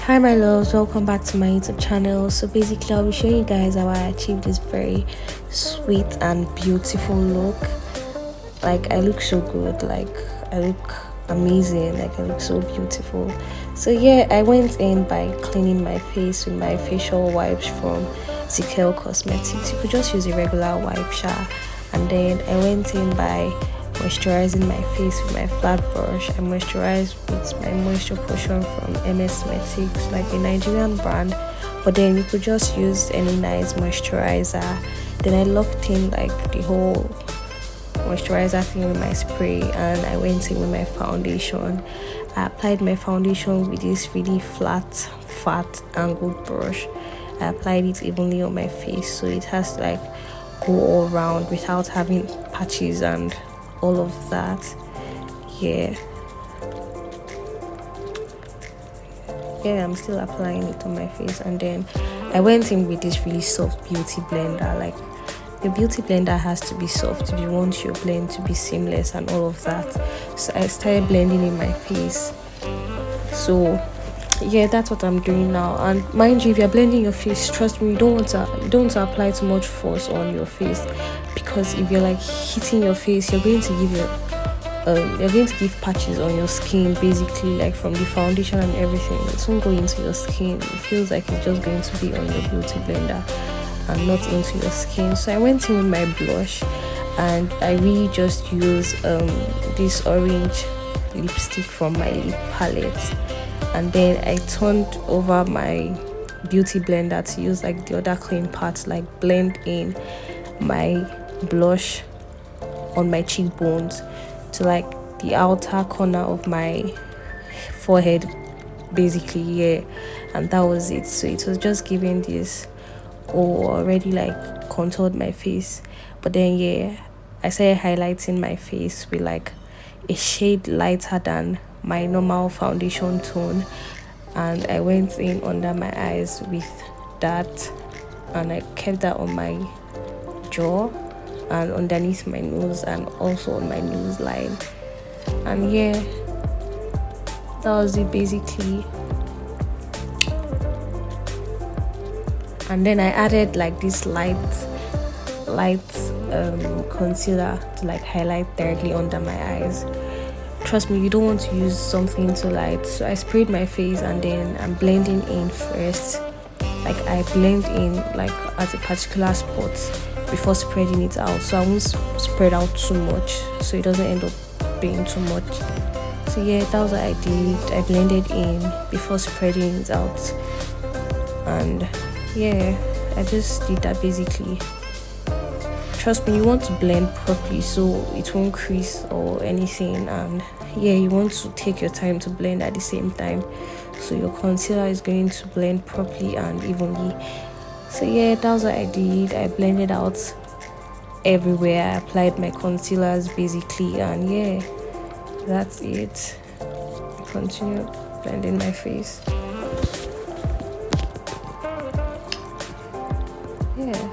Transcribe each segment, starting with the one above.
Hi my loves, welcome back to my YouTube channel. So basically I'll be showing you guys how I achieved this very sweet and beautiful look. Like I look so good, like I look amazing, like I look so beautiful. So yeah, I went in by cleaning my face with my facial wipes from ZKL Cosmetics. You could just use a regular wipe shower. And then I went in by moisturizing my face with my flat brush. I moisturized with my moisture potion from MS Cosmetics, like a Nigerian brand, but then you could just use any nice moisturizer. Then I locked in like the whole moisturizer thing with my spray, and I went in with my foundation. I applied my foundation with this really flat angled brush. I applied it evenly on my face so it has to like go all around without having patches and all of that. Yeah, I'm still applying it on my face. And then I went in with this really soft beauty blender. Like the beauty blender has to be soft if you want your blend to be seamless and all of that. So I started blending in my face. So yeah, that's what I'm doing now. And mind you, if you're blending your face, trust me, you don't want to apply too much force on your face, because if you're like hitting your face, you're going to give patches on your skin, basically, like from the foundation and everything. It won't go into your skin. It feels like it's just going to be on your beauty blender and not into your skin. So I went in with my blush, and I really just used this orange lipstick from my lip palette. And then I turned over my beauty blender to use like the other clean parts, like blend in my blush on my cheekbones to like the outer corner of my forehead, basically. Yeah, and that was it. So it was just giving this already like contoured my face. But then yeah, I started highlighting my face with like a shade lighter than my normal foundation tone, and I went in under my eyes with that, and I kept that on my jaw and underneath my nose and also on my nose line. And yeah, that was it basically. And then I added like this light concealer to like highlight directly under my eyes. Trust me, you don't want to use something too light. So I sprayed my face, and then I'm blending in first. Like I blend in like at a particular spot before spreading it out, so I won't spread out too much so it doesn't end up being too much. So yeah, that was what I did. I blended in before spreading it out, and yeah, I just did that basically. Trust me, you want to blend properly so it won't crease or anything, and yeah, you want to take your time to blend at the same time so your concealer is going to blend properly and evenly. So yeah, that's what I did. I blended out everywhere. I applied my concealers basically, and yeah, that's it. I continued blending my face. Yeah.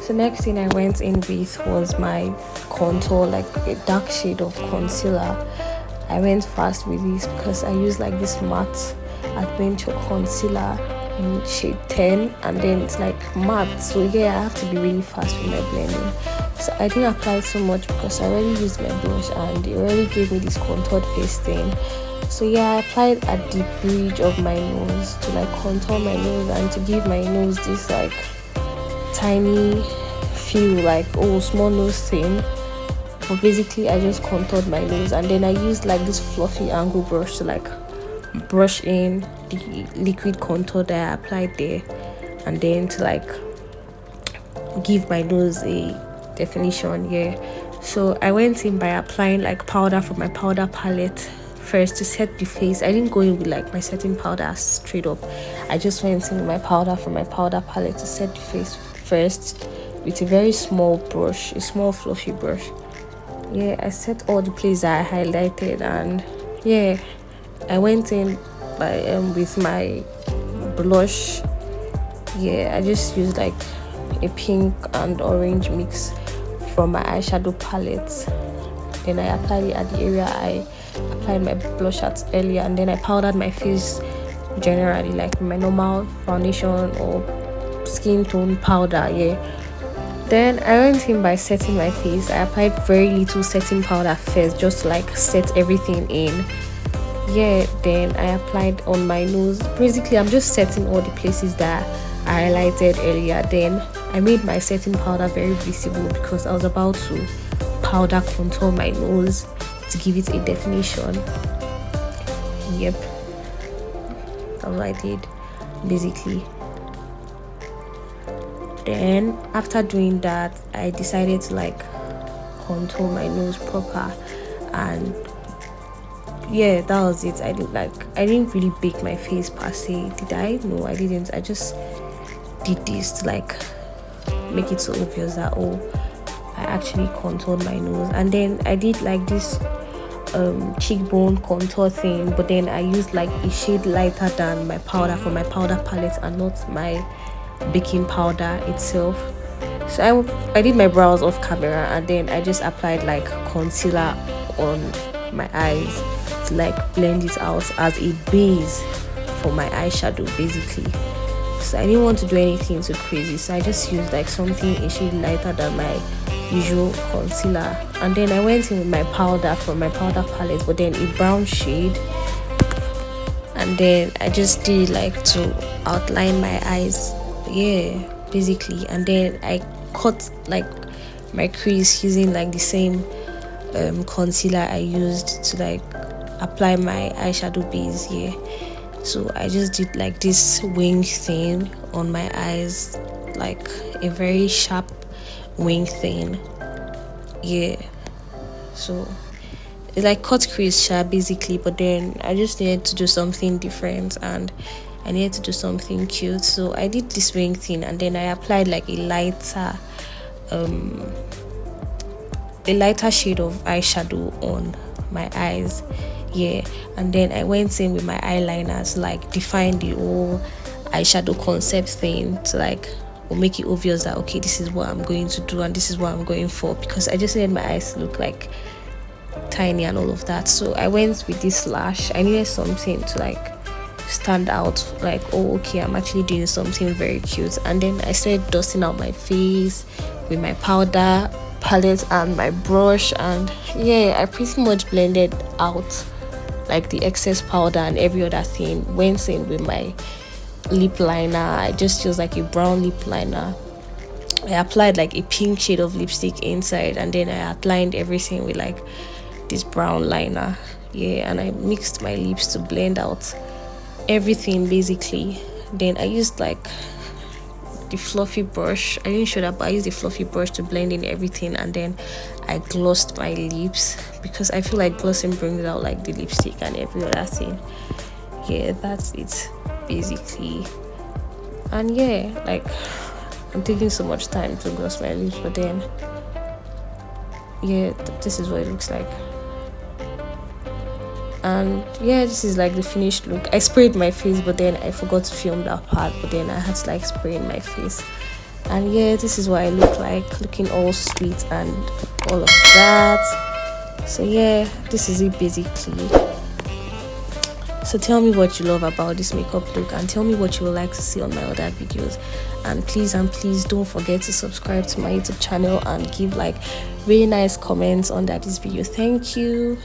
So next thing I went in with was my contour, like a dark shade of concealer. I went fast with this because I use like this matte adventure concealer in shade 10, and then it's like matte, so yeah, I have to be really fast with my blending. So I didn't apply so much because I already used my blush and it already gave me this contoured face thing. So yeah, I applied at the bridge of my nose to like contour my nose and to give my nose this like tiny feel, like small nose thing. But basically I just contoured my nose, and then I used like this fluffy angle brush to like brush in the liquid contour that I applied there, and then to like give my nose a definition. Yeah, so I went in by applying like powder from my powder palette first to set the face. I didn't go in with like my setting powder straight up. I just went in with my powder from my powder palette to set the face first with a very small brush, a small fluffy brush. Yeah, I set all the places I highlighted, and yeah, I went in by with my blush. Yeah, I just used like a pink and orange mix from my eyeshadow palette. Then I applied it at the area I applied my blush at earlier, and then I powdered my face generally, like my normal foundation or skin tone powder. Yeah, then I went in by setting my face. I applied very little setting powder first, just to like set everything in. Yeah, then I applied on my nose. Basically, I'm just setting all the places that I highlighted earlier. Then I made my setting powder very visible because I was about to powder contour my nose to give it a definition. Yep, that's what I did basically. Then after doing that, I decided to like contour my nose proper, and yeah, that was it. I didn't really bake my face per se. Did I? No, I didn't. I just did this to like make it so obvious that, oh, I actually contoured my nose. And then I did like this cheekbone contour thing, but then I used like a shade lighter than my powder for my powder palette and not my baking powder itself. So I did my brows off camera, and then I just applied like concealer on my eyes to like blend it out as a base for my eyeshadow basically. So I didn't want to do anything too crazy, so I just used like something a shade lighter than my usual concealer. And then I went in with my powder from my powder palette, but then a brown shade, and then I just did like to outline my eyes, yeah, basically. And then I cut like my crease using like the same concealer I used to like apply my eyeshadow base. Yeah, so I just did like this wing thing on my eyes, like a very sharp wing thing. Yeah, so it's like cut crease sharp basically, but then I just needed to do something different and I needed to do something cute, so I did this wing thing, and then I applied like a lighter shade of eyeshadow on my eyes. Yeah, and then I went in with my eyeliners, like define the whole eyeshadow concept thing to like will make it obvious that, okay, this is what I'm going to do and this is what I'm going for, because I just needed my eyes to look like tiny and all of that. So I went with this lash. I needed something to like stand out, like, oh, okay, I'm actually doing something very cute. And then I started dusting out my face with my powder palette and my brush, and yeah, I pretty much blended out like the excess powder and every other thing. Went in with my lip liner. I just used like a brown lip liner. I applied like a pink shade of lipstick inside, and then I outlined everything with like this brown liner. Yeah, and I mixed my lips to blend out everything basically. Then I used like the fluffy brush. I didn't show that, but I used the fluffy brush to blend in everything, and then I glossed my lips because I feel like glossing brings out like the lipstick and every other thing. Yeah, that's it basically. And yeah, like I'm taking so much time to gloss my lips, but then yeah, this is what it looks like. And yeah, this is like the finished look. I sprayed my face, but then I forgot to film that part, but then I had to like spray in my face. And yeah, this is what I look like, looking all sweet and all of that. So yeah, this is it basically. So tell me what you love about this makeup look, and tell me what you would like to see on my other videos. And please don't forget to subscribe to my YouTube channel and give like really nice comments under this video. Thank you.